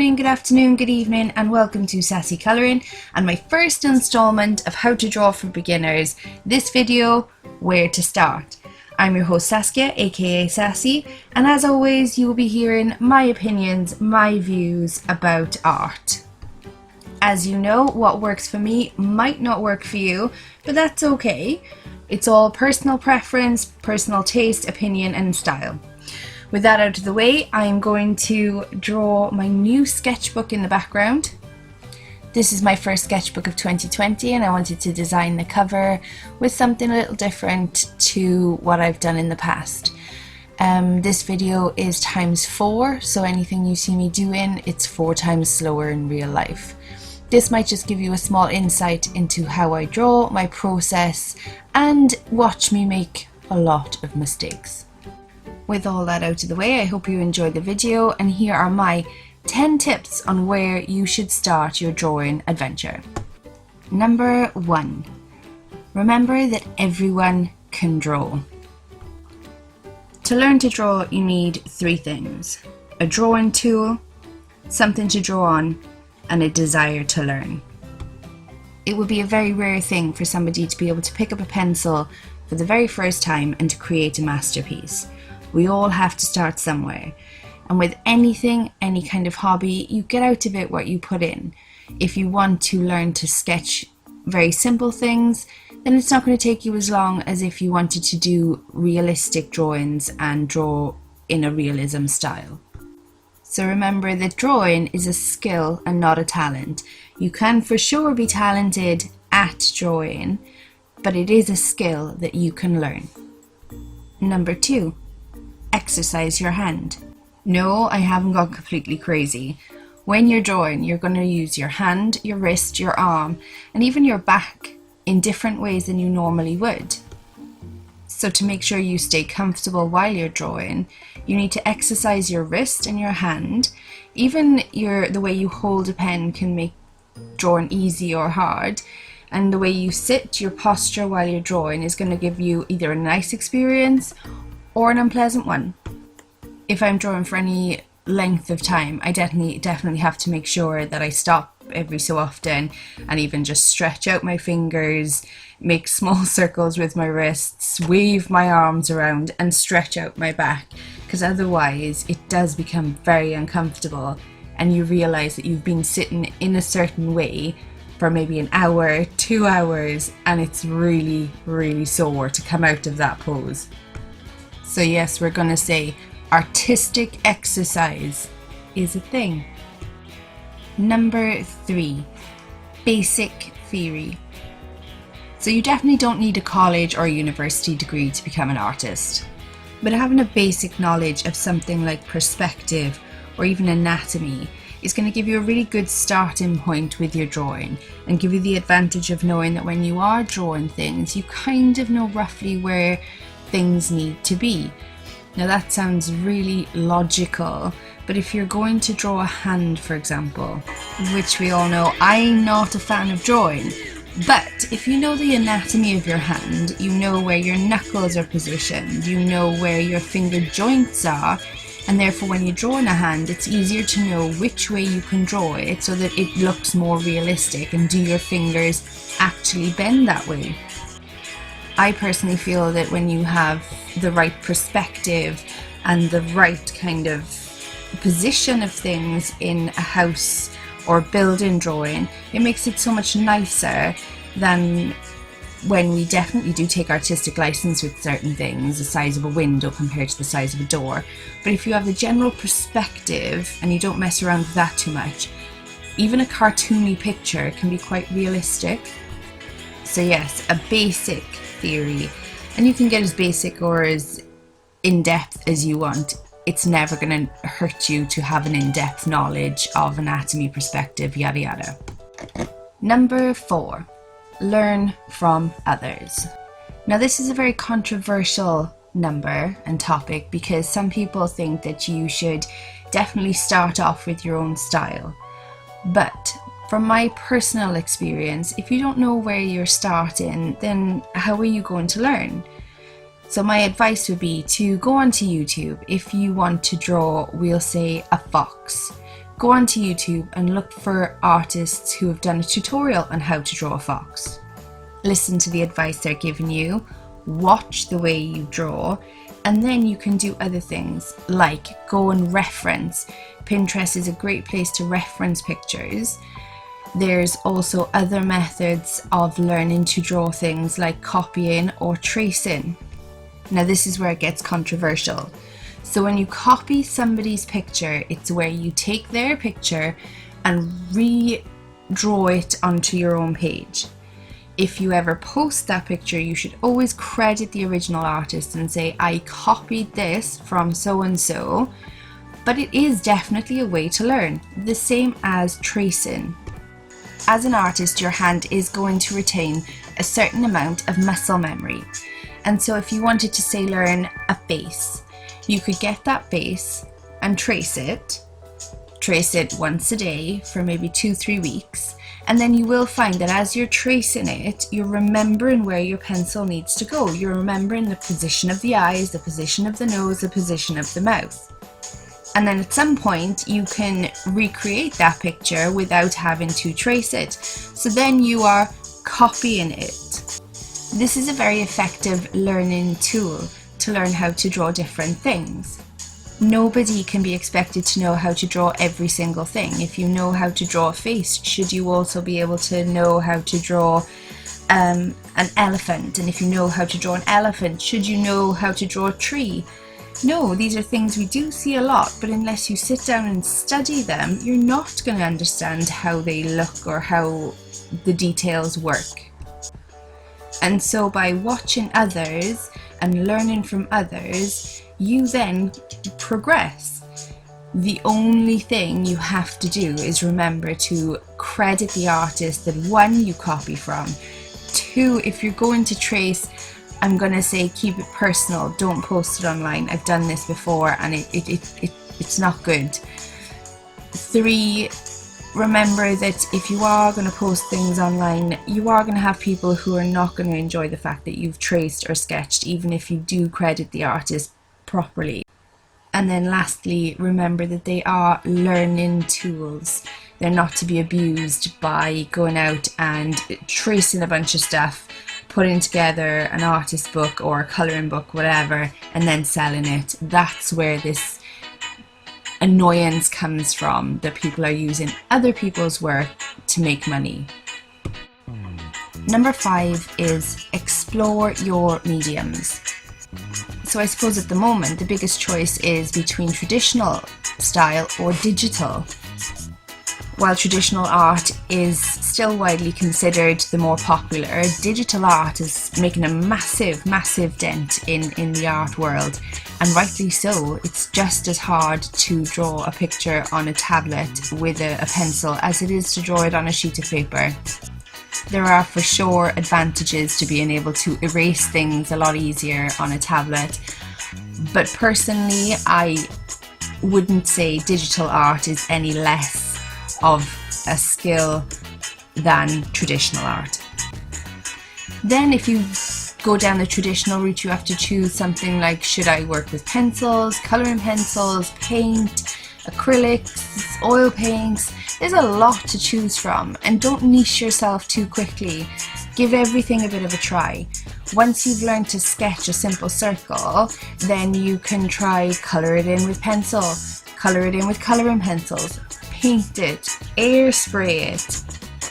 morning, good afternoon, good evening, and welcome to Sassy Colouring and my first installment of How to Draw for Beginners. This video, Where to Start. I'm your host Saskia, aka Sassy, and as always you will be hearing my opinions, my views about art. As you know, what works for me might not work for you, but that's okay. It's all personal preference, personal taste, opinion and style. With that out of the way, I am going to draw my new sketchbook in the background. This is my first sketchbook of 2020 and I wanted to design the cover with something a little different to what I've done in the past. This video is ×4, so anything you see me doing, it's 4 times slower in real life. This might just give you a small insight into how I draw, my process, and watch me make a lot of mistakes. With all that out of the way, I hope you enjoyed the video, and here are my 10 tips on where you should start your drawing adventure. Number 1. Remember that everyone can draw. To learn to draw, you need 3 things: a drawing tool, something to draw on, and a desire to learn. It would be a very rare thing for somebody to be able to pick up a pencil for the very first time and to create a masterpiece. We all have to start somewhere, and with anything, any kind of hobby, you get out of it what you put in. If you want to learn to sketch very simple things, then it's not going to take you as long as if you wanted to do realistic drawings and draw in a realism style. So remember that drawing is a skill and not a talent. You can for sure be talented at drawing, but it is a skill that you can learn. Number 2. Exercise your hand. No, I haven't gone completely crazy. When you're drawing, you're going to use your hand, your wrist, your arm, and even your back in different ways than you normally would. So to make sure you stay comfortable while you're drawing, you need to exercise your wrist and your hand. Even the way you hold a pen can make drawing easy or hard. And the way you sit, your posture while you're drawing is going to give you either a nice experience or an unpleasant one. If I'm drawing for any length of time, I definitely have to make sure that I stop every so often and even just stretch out my fingers, make small circles with my wrists, wave my arms around and stretch out my back, because otherwise it does become very uncomfortable and you realize that you've been sitting in a certain way for maybe an hour, 2 hours, and it's really, really sore to come out of that pose. So yes, we're gonna say artistic exercise is a thing. Number 3, basic theory. So you definitely don't need a college or university degree to become an artist, but having a basic knowledge of something like perspective or even anatomy is going to give you a really good starting point with your drawing and give you the advantage of knowing that when you are drawing things, you kind of know roughly where things need to be. Now that sounds really logical, but if you're going to draw a hand, for example, which we all know I'm not a fan of drawing, but if you know the anatomy of your hand, you know where your knuckles are positioned, you know where your finger joints are, and therefore when you're drawing a hand, it's easier to know which way you can draw it so that it looks more realistic, and do your fingers actually bend that way? I personally feel that when you have the right perspective and the right kind of position of things in a house or building drawing, it makes it so much nicer than when we definitely do take artistic license with certain things, the size of a window compared to the size of a door. But if you have the general perspective and you don't mess around with that too much, even a cartoony picture can be quite realistic. So yes, a basic theory, and you can get as basic or as in-depth as you want. It's never going to hurt you to have an in-depth knowledge of anatomy, perspective, yada yada. Number 4, learn from others. Now this is a very controversial number and topic because some people think that you should definitely start off with your own style. But from my personal experience, if you don't know where you're starting, then how are you going to learn? So my advice would be to go onto YouTube. If you want to draw, we'll say a fox, Go onto YouTube and look for artists who have done a tutorial on how to draw a fox. Listen to the advice they're giving you, watch the way you draw, and then you can do other things like go and reference. Pinterest is a great place to reference pictures. There's also other methods of learning to draw things like copying or tracing. Now this is where it gets controversial. So when you copy somebody's picture, it's where you take their picture and redraw it onto your own page. If you ever post that picture, you should always credit the original artist and say, I copied this from so-and-so, but it is definitely a way to learn, the same as tracing. As an artist, your hand is going to retain a certain amount of muscle memory. And so if you wanted to say learn a face, you could get that face and trace it once a day for maybe 2-3 weeks. And then you will find that as you're tracing it, you're remembering where your pencil needs to go. You're remembering the position of the eyes, the position of the nose, the position of the mouth. And then at some point you can recreate that picture without having to trace it. So then you are copying it. This is a very effective learning tool to learn how to draw different things. Nobody can be expected to know how to draw every single thing. If you know how to draw a face, should you also be able to know how to draw an elephant? And if you know how to draw an elephant, should you know how to draw a tree? No, these are things we do see a lot, but unless you sit down and study them, you're not going to understand how they look or how the details work. And so by watching others and learning from others, you then progress. The only thing you have to do is remember to credit the artist that one, you copy from. Two, if you're going to trace, I'm going to say keep it personal, don't post it online. I've done this before and it's not good. Three, remember that if you are going to post things online, you are going to have people who are not going to enjoy the fact that you've traced or sketched, even if you do credit the artist properly. And then lastly, remember that they are learning tools. They're not to be abused by going out and tracing a bunch of stuff, putting together an artist book or a colouring book, whatever, and then selling it. That's where this annoyance comes from, that people are using other people's work to make money. Number 5 is explore your mediums. So I suppose at the moment the biggest choice is between traditional style or digital. While traditional art is still widely considered the more popular, digital art is making a massive dent in the art world, and rightly so. It's just as hard to draw a picture on a tablet with a pencil as it is to draw it on a sheet of paper. There are for sure advantages to being able to erase things a lot easier on a tablet, but personally I wouldn't say digital art is any less of a skill than traditional art. Then if you go down the traditional route, you have to choose something like, should I work with pencils, colouring pencils, paint, acrylics, oil paints? There's a lot to choose from, and don't niche yourself too quickly. Give everything a bit of a try. Once you've learned to sketch a simple circle, then you can try colour it in with pencil, colour it in with colouring pencils, paint it, air spray it.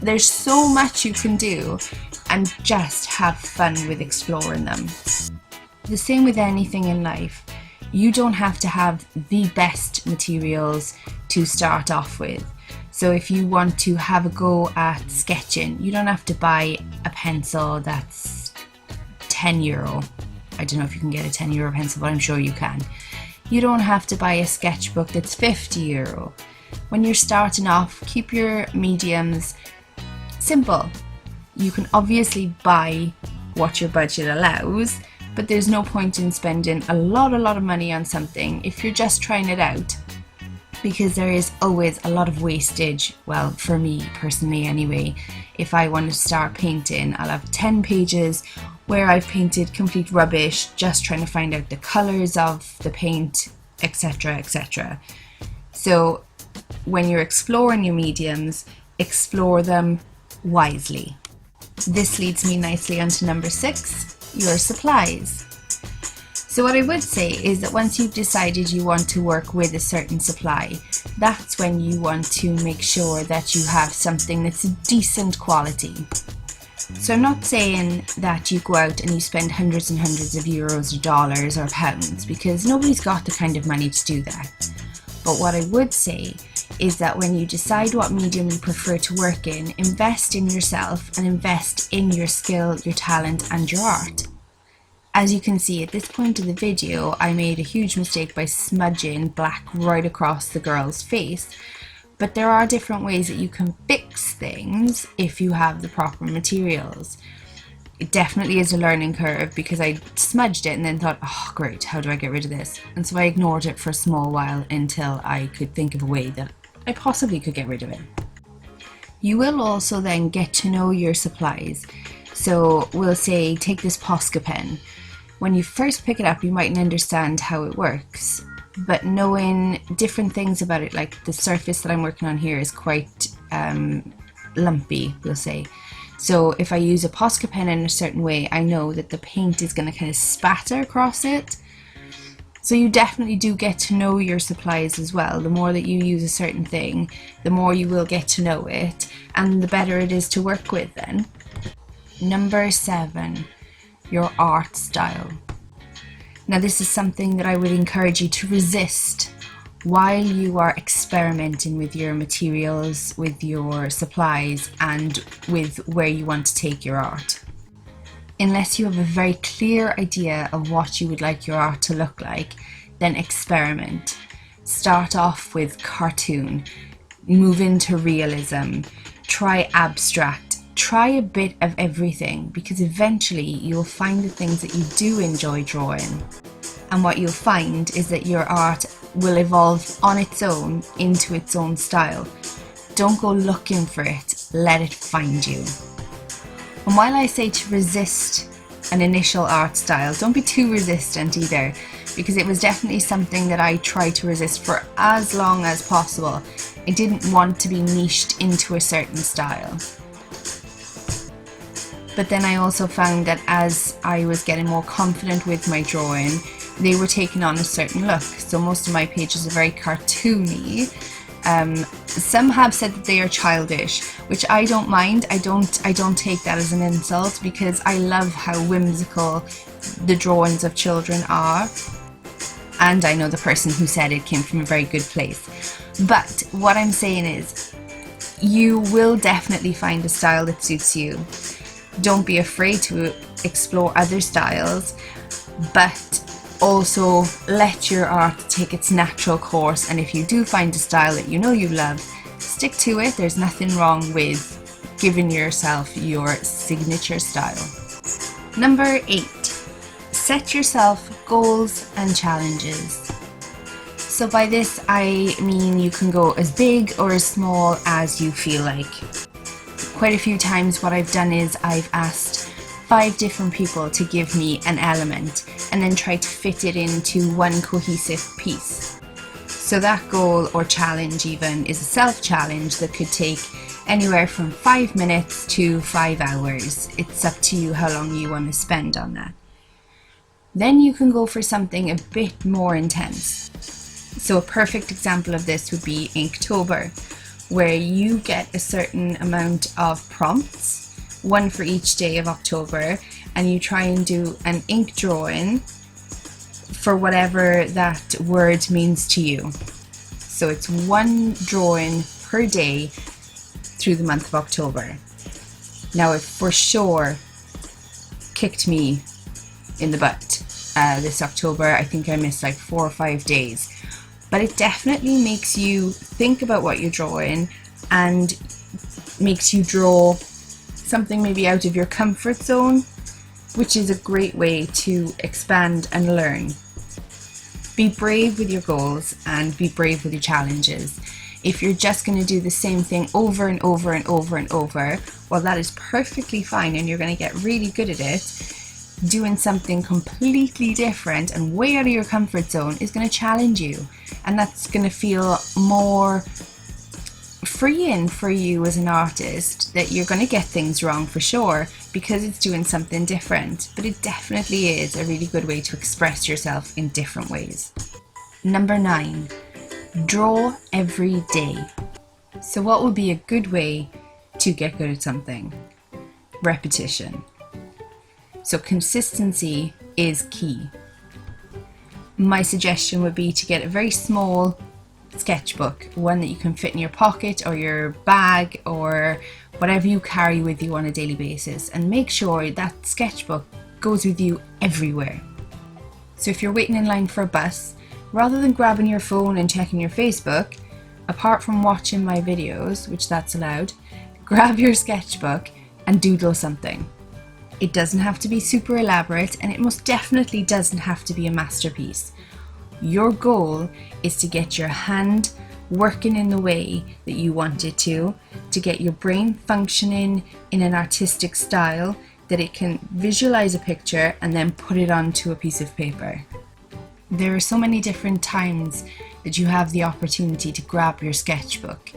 There's so much you can do, and just have fun with exploring them. The same with anything in life. You don't have to have the best materials to start off with. So if you want to have a go at sketching, you don't have to buy a pencil that's €10. I don't know if you can get a €10 pencil, but I'm sure you can. You don't have to buy a sketchbook that's €50. When you're starting off, keep your mediums simple. You can obviously buy what your budget allows, but there's no point in spending a lot of money on something if you're just trying it out, because there is always a lot of wastage. Well, for me personally anyway, if I want to start painting, I'll have 10 pages where I've painted complete rubbish just trying to find out the colours of the paint, etc. So when you're exploring your mediums, explore them wisely. This leads me nicely onto number 6, your supplies. So what I would say is that once you've decided you want to work with a certain supply, that's when you want to make sure that you have something that's decent quality. So I'm not saying that you go out and you spend hundreds and hundreds of euros or dollars or pounds, because nobody's got the kind of money to do that. But what I would say is that when you decide what medium you prefer to work in, invest in yourself and invest in your skill, your talent and your art. As you can see at this point of the video, I made a huge mistake by smudging black right across the girl's face. But there are different ways that you can fix things if you have the proper materials. It definitely is a learning curve, because I smudged it and then thought, oh great, how do I get rid of this? And so I ignored it for a small while until I could think of a way that I possibly could get rid of it. You will also then get to know your supplies. So we'll say, take this Posca pen. When you first pick it up, you mightn't understand how it works, but knowing different things about it, like the surface that I'm working on here is quite lumpy, we'll say. So if I use a Posca pen in a certain way, I know that the paint is going to kind of spatter across it. So you definitely do get to know your supplies as well. The more that you use a certain thing, the more you will get to know it, and the better it is to work with then. Number 7, your art style. Now this is something that I would encourage you to resist while you are experimenting with your materials, with your supplies, and with where you want to take your art. Unless you have a very clear idea of what you would like your art to look like, then experiment. Start off with cartoon, move into realism, try abstract. Try a bit of everything, because eventually you'll find the things that you do enjoy drawing. And what you'll find is that your art will evolve on its own into its own style. Don't go looking for it, let it find you. And while I say to resist an initial art style, don't be too resistant either, because it was definitely something that I tried to resist for as long as possible. I didn't want to be niched into a certain style. But then I also found that as I was getting more confident with my drawing, they were taking on a certain look. So most of my pages are very cartoony. Some have said that they are childish, which I don't mind. I don't take that as an insult, because I love how whimsical the drawings of children are. And I know the person who said it came from a very good place. But what I'm saying is, you will definitely find a style that suits you. Don't be afraid to explore other styles, but also let your art take its natural course. And if you do find a style that you know you love, stick to it. There's nothing wrong with giving yourself your signature style. Number 8, set yourself goals and challenges. So by this I mean you can go as big or as small as you feel like. Quite a few times what I've done is I've asked 5 different people to give me an element and then try to fit it into one cohesive piece. So that goal or challenge even is a self-challenge that could take anywhere from 5 minutes to 5 hours. It's up to you how long you want to spend on that. Then you can go for something a bit more intense. So a perfect example of this would be Inktober, where you get a certain amount of prompts, one for each day of October, and you try and do an ink drawing for whatever that word means to you. So it's one drawing per day through the month of October. Now it for sure kicked me in the butt this October. I think I missed like 4 or 5 days. But it definitely makes you think about what you're drawing and makes you draw something maybe out of your comfort zone, which is a great way to expand and learn. Be brave with your goals and be brave with your challenges. If you're just going to do the same thing over and over and over and over, well, that is perfectly fine and you're going to get really good at it. Doing something completely different and way out of your comfort zone is going to challenge you, and that's going to feel more freeing for you as an artist that you're going to get things wrong for sure because it's doing something different, but it definitely is a really good way to express yourself in different ways. Number 9, draw every day. So what would be a good way to get good at something? Repetition. So consistency is key. My suggestion would be to get a very small sketchbook, one that you can fit in your pocket or your bag or whatever you carry with you on a daily basis, and make sure that sketchbook goes with you everywhere. So if you're waiting in line for a bus, rather than grabbing your phone and checking your Facebook, apart from watching my videos, which that's allowed, grab your sketchbook and doodle something. It doesn't have to be super elaborate, and it most definitely doesn't have to be a masterpiece. Your goal is to get your hand working in the way that you want it to get your brain functioning in an artistic style that it can visualize a picture and then put it onto a piece of paper. There are so many different times that you have the opportunity to grab your sketchbook.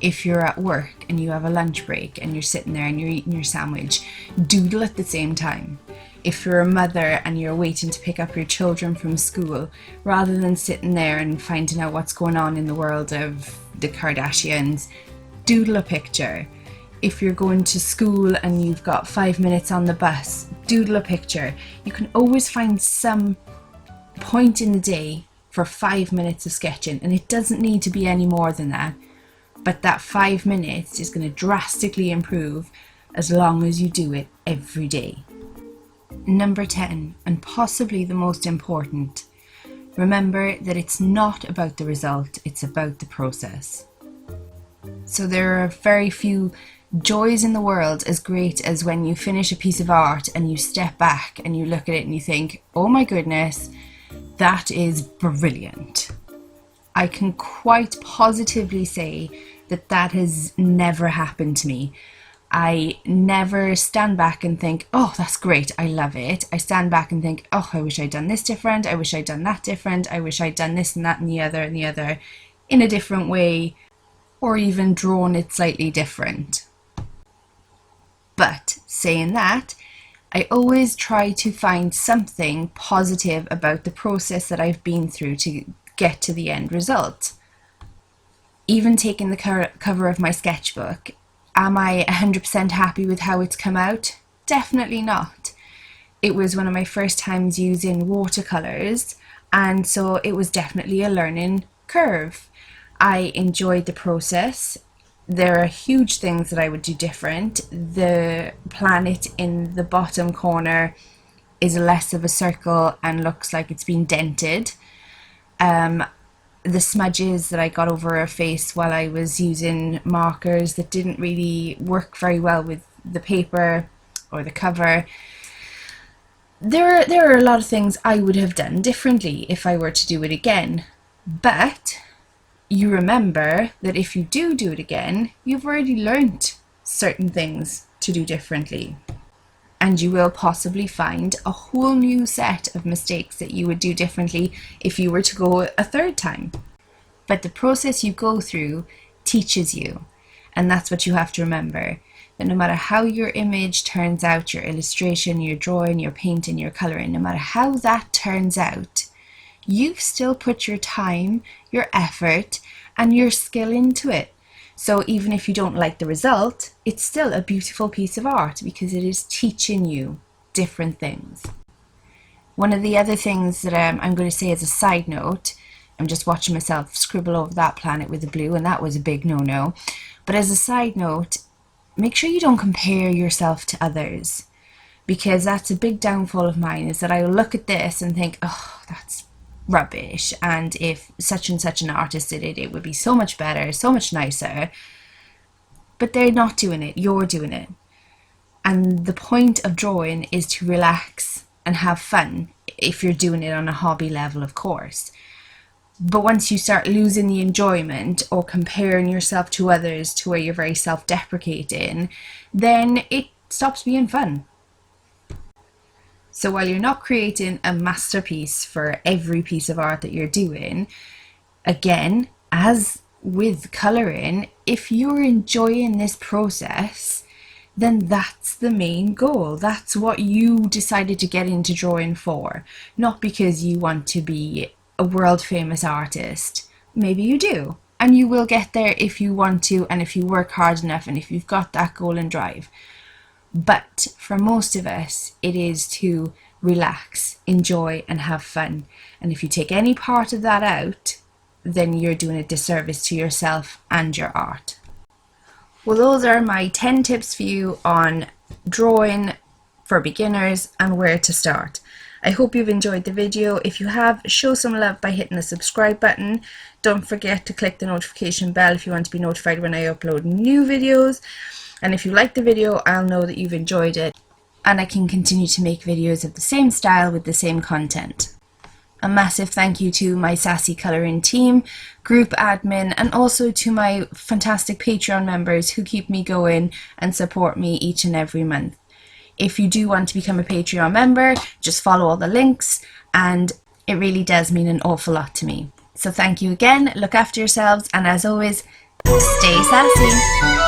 If you're at work and you have a lunch break and you're sitting there and you're eating your sandwich, doodle at the same time. If you're a mother and you're waiting to pick up your children from school, rather than sitting there and finding out what's going on in the world of the Kardashians, doodle a picture. If you're going to school and you've got 5 minutes on the bus, doodle a picture. You can always find some point in the day for 5 minutes of sketching, and it doesn't need to be any more than that. But that 5 minutes is going to drastically improve as long as you do it every day. Number 10, and possibly the most important, remember that it's not about the result, it's about the process. So there are very few joys in the world as great as when you finish a piece of art and you step back and you look at it and you think, oh my goodness, that is brilliant. I can quite positively say that that has never happened to me. I never stand back and think, oh, that's great, I love it. I stand back and think, oh, I wish I'd done this different. I wish I'd done that different. I wish I'd done this and that and the other in a different way, or even drawn it slightly different. But saying that, I always try to find something positive about the process that I've been through to get to the end result. Even taking the cover of my sketchbook, am I 100% happy with how it's come out? Definitely not. It was one of my first times using watercolours, and so it was definitely a learning curve. I enjoyed the process. There are huge things that I would do different. The planet in the bottom corner is less of a circle and looks like it's been dented. The smudges that I got over her face while I was using markers that didn't really work very well with the paper or the cover. There are a lot of things I would have done differently if I were to do it again. But you remember that if you do it again, you've already learnt certain things to do differently. And you will possibly find a whole new set of mistakes that you would do differently if you were to go a third time. But the process you go through teaches you. And that's what you have to remember. That no matter how your image turns out, your illustration, your drawing, your painting, your colouring, no matter how that turns out, you've still put your time, your effort, and your skill into it. So even if you don't like the result, it's still a beautiful piece of art because it is teaching you different things. One of the other things that I'm going to say as a side note, I'm just watching myself scribble over that planet with the blue, and that was a big no-no. But as a side note, make sure you don't compare yourself to others, because that's a big downfall of mine, is that I will look at this and think, oh, that's rubbish, and if such and such an artist did it, it would be so much better, so much nicer. But they're not doing it, you're doing it. And the point of drawing is to relax and have fun, if you're doing it on a hobby level, of course. But once you start losing the enjoyment or comparing yourself to others to where you're very self-deprecating, then it stops being fun. So while you're not creating a masterpiece for every piece of art that you're doing, again, as with colouring, if you're enjoying this process, then that's the main goal. That's what you decided to get into drawing for, not because you want to be a world famous artist. Maybe you do, and you will get there if you want to, and if you work hard enough, and if you've got that goal and drive. But for most of us, it is to relax, enjoy, and have fun. And if you take any part of that out, then you're doing a disservice to yourself and your art. Well, those are my 10 tips for you on drawing for beginners and where to start. I hope you've enjoyed the video. If you have, show some love by hitting the subscribe button. Don't forget to click the notification bell if you want to be notified when I upload new videos. And if you like the video, I'll know that you've enjoyed it, and I can continue to make videos of the same style with the same content. A massive thank you to my Sassy Colouring team, group admin, and also to my fantastic Patreon members who keep me going and support me each and every month. If you do want to become a Patreon member, just follow all the links, and it really does mean an awful lot to me. So thank you again, look after yourselves, and as always, stay sassy!